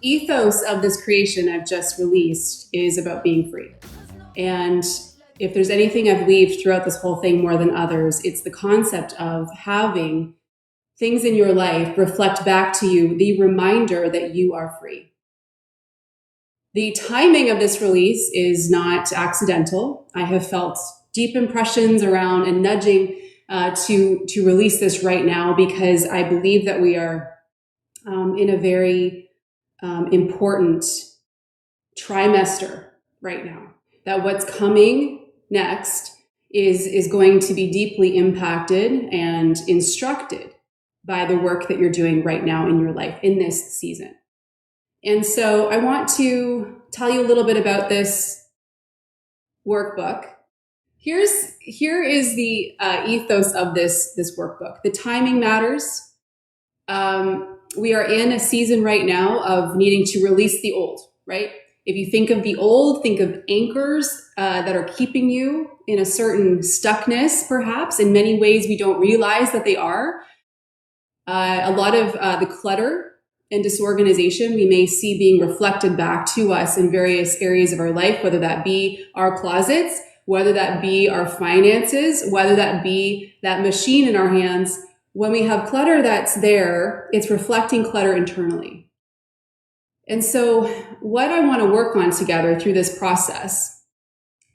ethos of this creation I've just released is about being free. And if there's anything I've weaved throughout this whole thing more than others, it's the concept of having things in your life reflect back to you the reminder that you are free. The timing of this release is not accidental. I have felt deep impressions around and nudging to release this right now because I believe that we are in a very important trimester right now. That what's coming next is going to be deeply impacted and instructed by the work that you're doing right now in your life in this season. And so I want to tell you a little bit about this workbook. Here is the ethos of this workbook. The timing matters. We are in a season right now of needing to release the old, right? If you think of the old, think of anchors that are keeping you in a certain stuckness, perhaps. In many ways, we don't realize that they are. A lot of the clutter and disorganization we may see being reflected back to us in various areas of our life, whether that be our closets, whether that be our finances, whether that be that machine in our hands. When we have clutter that's there, it's reflecting clutter internally. And so what I want to work on together through this process,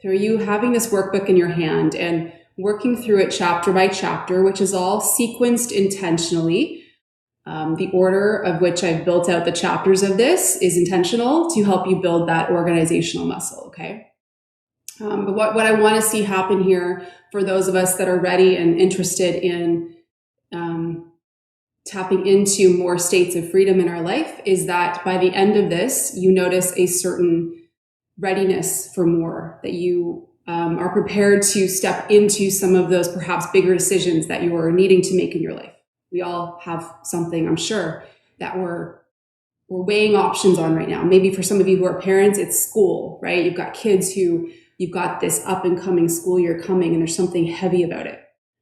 through you having this workbook in your hand and working through it chapter by chapter, which is all sequenced intentionally. The order of which I've built out the chapters of this is intentional to help you build that organizational muscle, okay? But what I want to see happen here for those of us that are ready and interested in tapping into more states of freedom in our life is that by the end of this, you notice a certain readiness for more, that you are prepared to step into some of those perhaps bigger decisions that you are needing to make in your life. We all have something, I'm sure, that we're weighing options on right now. Maybe for some of you who are parents, it's school, right? You've got kids who you've got this up and coming school year coming, and there's something heavy about it.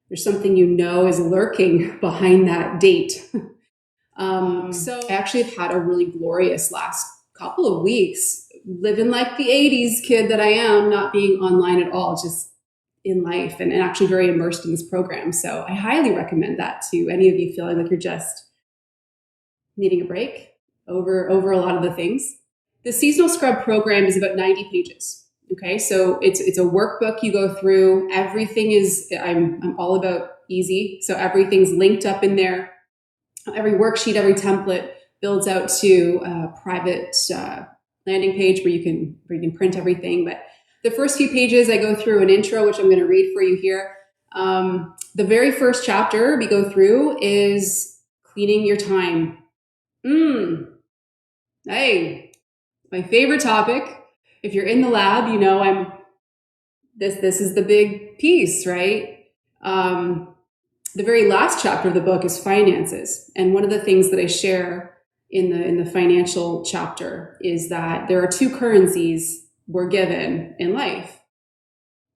There's something you know is lurking behind that date. So I actually have had a really glorious last couple of weeks, living like the 80s kid that I am, not being online at all, just in life and actually very immersed in this program. So I highly recommend that to any of you feeling like you're just needing a break over a lot of the things. The Seasonal Scrub program is about 90 pages. Okay, so it's a workbook you go through. Everything is, I'm all about easy. So everything's linked up in there. Every worksheet, every template builds out to a private landing page where you can print everything. But the first few pages, I go through an intro, which I'm going to read for you here. The very first chapter we go through is cleaning your time. Hey, my favorite topic. If you're in the lab, you know this is the big piece, right? The very last chapter of the book is finances. And one of the things that I share in the financial chapter is that there are two currencies we're given in life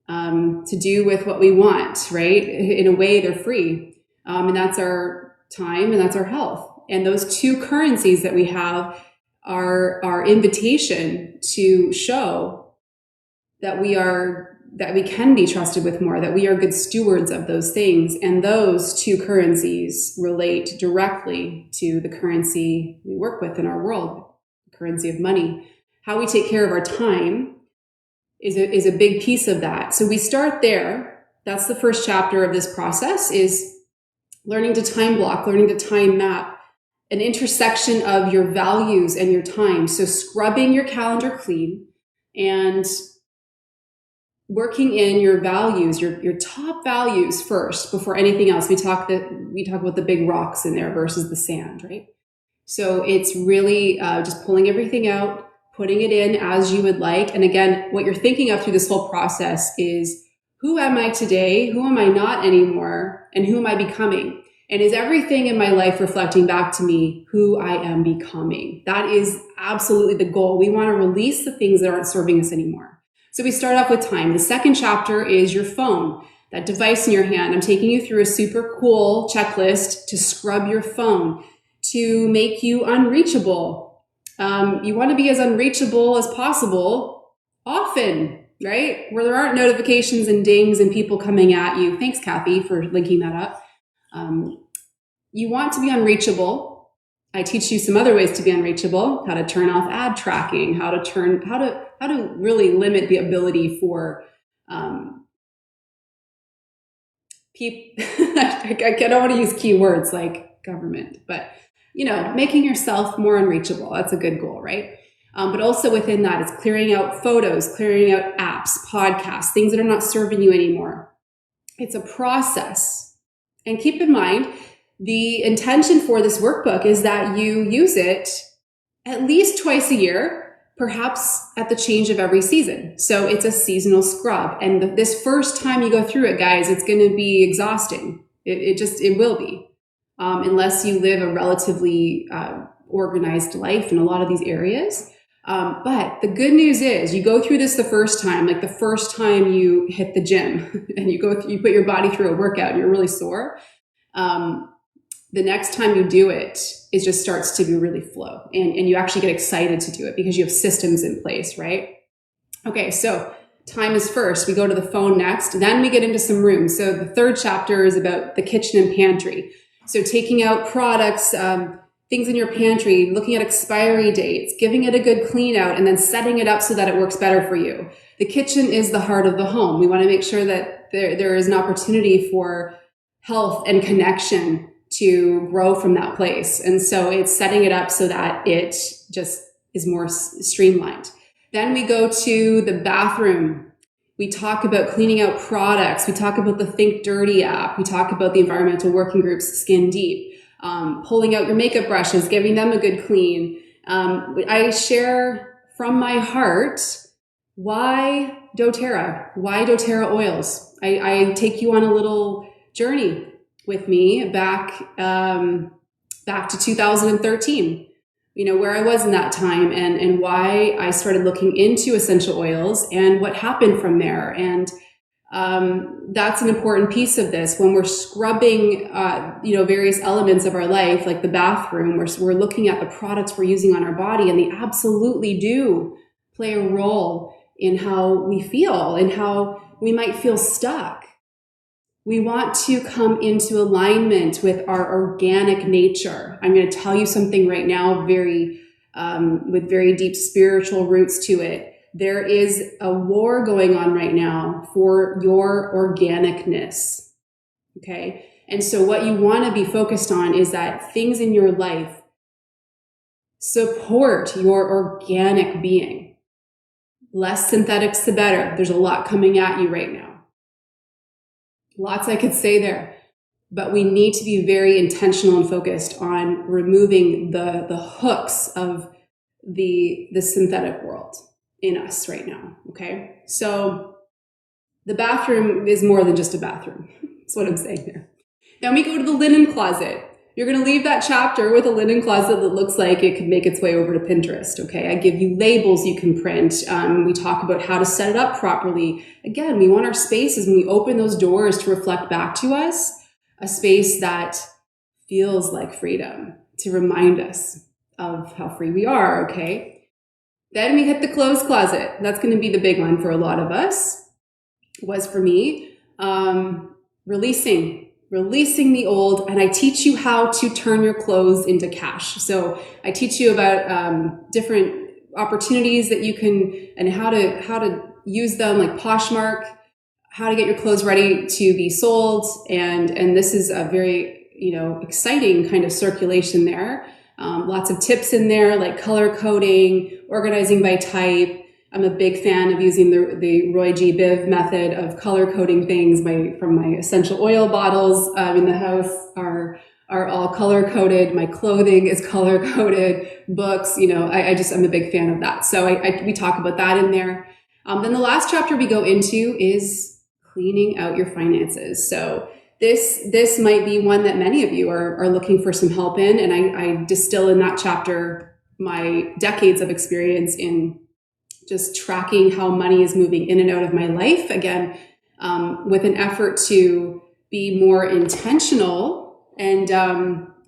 to do with what we want, right? In a way, they're free. And that's our time and that's our health. And those two currencies that we have are our invitation to show that we can be trusted with more, that we are good stewards of those things. And those two currencies relate directly to the currency we work with in our world, the currency of money. How we take care of our time is a big piece of that. So we start there. That's the first chapter of this process, is learning to time block, learning to time map an intersection of your values and your time. So scrubbing your calendar clean and working in your values, your top values first before anything else. We talk about the big rocks in there versus the sand, right? So it's really just pulling everything out, putting it in as you would like. And again, what you're thinking of through this whole process is, who am I today? Who am I not anymore? And who am I becoming? And is everything in my life reflecting back to me who I am becoming? That is absolutely the goal. We want to release the things that aren't serving us anymore. So we start off with time. The second chapter is your phone, that device in your hand. I'm taking you through a super cool checklist to scrub your phone, to make you unreachable, You want to be as unreachable as possible often, right? Where there aren't notifications and dings and people coming at you. Thanks, Kathy, for linking that up. You want to be unreachable. I teach you some other ways to be unreachable, how to turn off ad tracking, how to really limit the ability for people. I don't want to use keywords like government, but making yourself more unreachable. That's a good goal, right? But also within that, it's clearing out photos, clearing out apps, podcasts, things that are not serving you anymore. It's a process. And keep in mind, the intention for this workbook is that you use it at least twice a year, perhaps at the change of every season. So it's a seasonal scrub. And this first time you go through it, guys, it's going to be exhausting. It will be. Unless you live a relatively organized life in a lot of these areas. But the good news is you go through this the first time, like the first time you hit the gym and you put your body through a workout and you're really sore. The next time you do it, it just starts to be really flow and you actually get excited to do it because you have systems in place, right? Okay, so time is first. We go to the phone next. Then we get into some rooms. So the third chapter is about the kitchen and pantry. So taking out products, things in your pantry, looking at expiry dates, giving it a good clean out, and then setting it up so that it works better for you. The kitchen is the heart of the home. We want to make sure that there is an opportunity for health and connection to grow from that place. And so it's setting it up so that it just is more streamlined. Then we go to the bathroom. We talk about cleaning out products. We talk about the Think Dirty app. We talk about the environmental working groups, Skin Deep, pulling out your makeup brushes, giving them a good clean. I share from my heart, why doTERRA oils. I take you on a little journey with me back to 2013. Where I was in that time and why I started looking into essential oils and what happened from there. And that's an important piece of this. When we're scrubbing, various elements of our life, like the bathroom, we're looking at the products we're using on our body, and they absolutely do play a role in how we feel and how we might feel stuck. We want to come into alignment with our organic nature. I'm going to tell you something right now, with very deep spiritual roots to it. There is a war going on right now for your organicness. Okay. And so what you want to be focused on is that things in your life support your organic being. Less synthetics, the better. There's a lot coming at you right now. Lots I could say there, but we need to be very intentional and focused on removing the hooks of the synthetic world in us right now. Okay. So the bathroom is more than just a bathroom. That's what I'm saying there. Then we go to the linen closet. You're going to leave that chapter with a linen closet that looks like it could make its way over to Pinterest. Okay. I give you labels you can print. We talk about how to set it up properly. Again, we want our spaces when we open those doors to reflect back to us, a space that feels like freedom, to remind us of how free we are. Okay. Then we hit the clothes closet. That's going to be the big one for a lot of us. It was for me. Releasing the old, and I teach you how to turn your clothes into cash. So I teach you about different opportunities that you can, and how to use them, like Poshmark, how to get your clothes ready to be sold, and this is a very exciting kind of circulation there. Lots of tips in there, like color coding, organizing by type. I'm a big fan of using the Roy G. Biv method of color coding things. From my essential oil bottles in the house are all color coded. My clothing is color coded. Books, I'm a big fan of that. So we talk about that in there. Then the last chapter we go into is cleaning out your finances. So this might be one that many of you are looking for some help in, and I distill in that chapter my decades of experience in just tracking how money is moving in and out of my life, again, with an effort to be more intentional and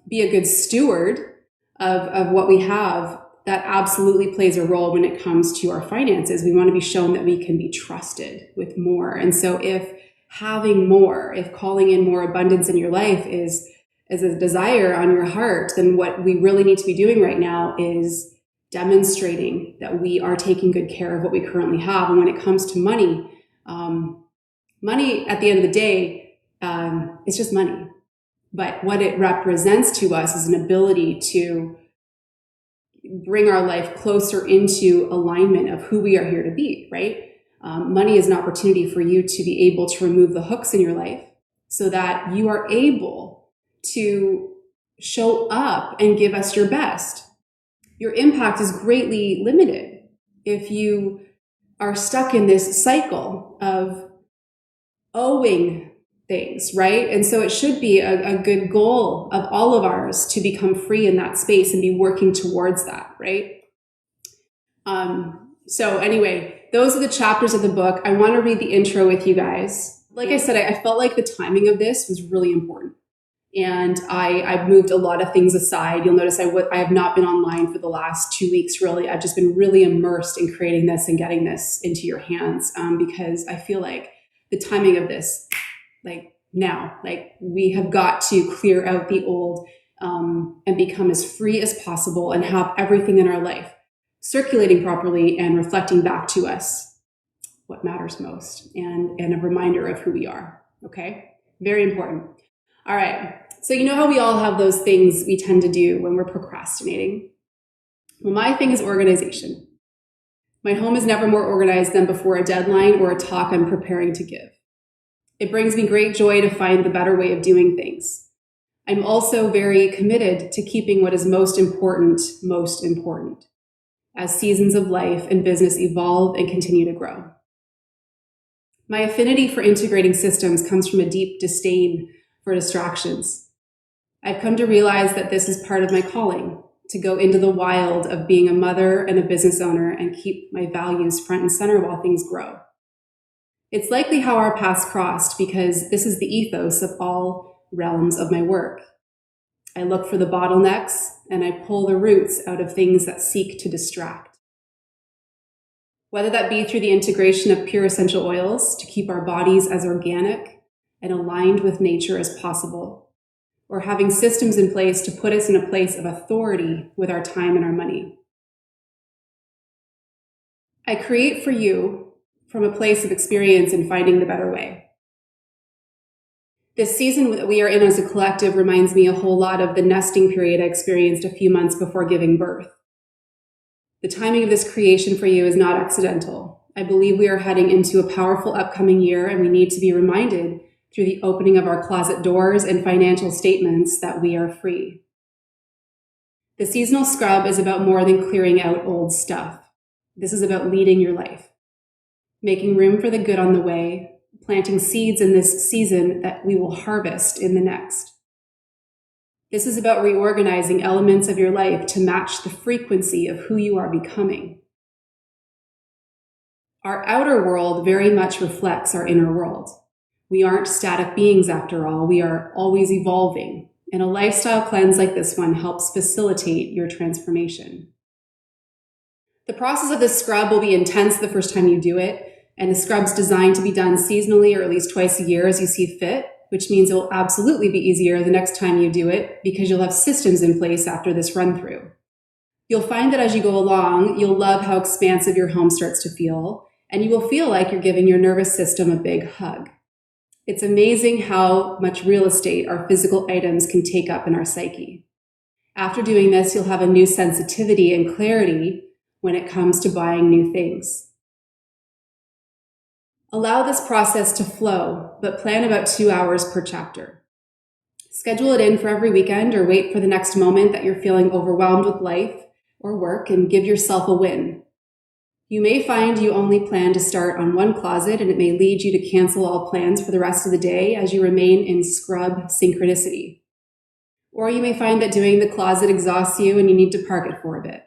be a good steward of what we have that absolutely plays a role when it comes to our finances. We want to be shown that we can be trusted with more. And so if having more, if calling in more abundance in your life is a desire on your heart, then what we really need to be doing right now is demonstrating that we are taking good care of what we currently have. And when it comes to money, money at the end of the day, it's just money. But what it represents to us is an ability to bring our life closer into alignment of who we are here to be, right? Money is an opportunity for you to be able to remove the hooks in your life so that you are able to show up and give us your best. Your impact is greatly limited if you are stuck in this cycle of owing things, right? And so it should be a good goal of all of ours to become free in that space and be working towards that, right? So anyway, those are the chapters of the book. I want to read the intro with you guys. Like I said, I felt like the timing of this was really important. And I've moved a lot of things aside. You'll notice I have not been online for the last 2 weeks, really. I've just been really immersed in creating this and getting this into your hands because I feel like the timing of this, like now, like we have got to clear out the old and become as free as possible and have everything in our life circulating properly and reflecting back to us what matters most and a reminder of who we are. Okay? Very important. All right. So you know how we all have those things we tend to do when we're procrastinating? Well, my thing is organization. My home is never more organized than before a deadline or a talk I'm preparing to give. It brings me great joy to find the better way of doing things. I'm also very committed to keeping what is most important, as seasons of life and business evolve and continue to grow. My affinity for integrating systems comes from a deep disdain for distractions. I've come to realize that this is part of my calling, to go into the wild of being a mother and a business owner and keep my values front and center while things grow. It's likely how our paths crossed because this is the ethos of all realms of my work. I look for the bottlenecks and I pull the roots out of things that seek to distract. Whether that be through the integration of pure essential oils to keep our bodies as organic and aligned with nature as possible, or having systems in place to put us in a place of authority with our time and our money. I create for you from a place of experience in finding the better way. This season that we are in as a collective reminds me a whole lot of the nesting period I experienced a few months before giving birth. The timing of this creation for you is not accidental. I believe we are heading into a powerful upcoming year, and we need to be reminded through the opening of our closet doors and financial statements that we are free. The seasonal scrub is about more than clearing out old stuff. This is about leading your life, making room for the good on the way, planting seeds in this season that we will harvest in the next. This is about reorganizing elements of your life to match the frequency of who you are becoming. Our outer world very much reflects our inner world. We aren't static beings after all. We are always evolving, and a lifestyle cleanse like this one helps facilitate your transformation. The process of this scrub will be intense the first time you do it, and the scrub's designed to be done seasonally or at least twice a year as you see fit, which means it will absolutely be easier the next time you do it because you'll have systems in place after this run through. You'll find that as you go along, you'll love how expansive your home starts to feel, and you will feel like you're giving your nervous system a big hug. It's amazing how much real estate our physical items can take up in our psyche. After doing this, you'll have a new sensitivity and clarity when it comes to buying new things. Allow this process to flow, but plan about 2 hours per chapter. Schedule it in for every weekend or wait for the next moment that you're feeling overwhelmed with life or work and give yourself a win. You may find you only plan to start on one closet, and it may lead you to cancel all plans for the rest of the day as you remain in scrub synchronicity. Or you may find that doing the closet exhausts you and you need to park it for a bit.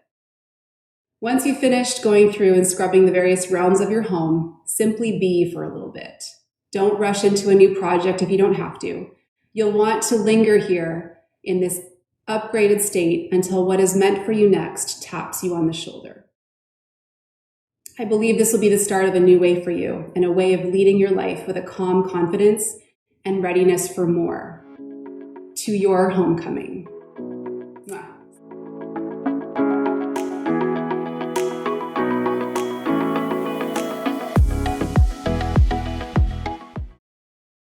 Once you've finished going through and scrubbing the various realms of your home, simply be for a little bit. Don't rush into a new project if you don't have to. You'll want to linger here in this upgraded state until what is meant for you next taps you on the shoulder. I believe this will be the start of a new way for you, and a way of leading your life with a calm confidence and readiness for more, to your homecoming.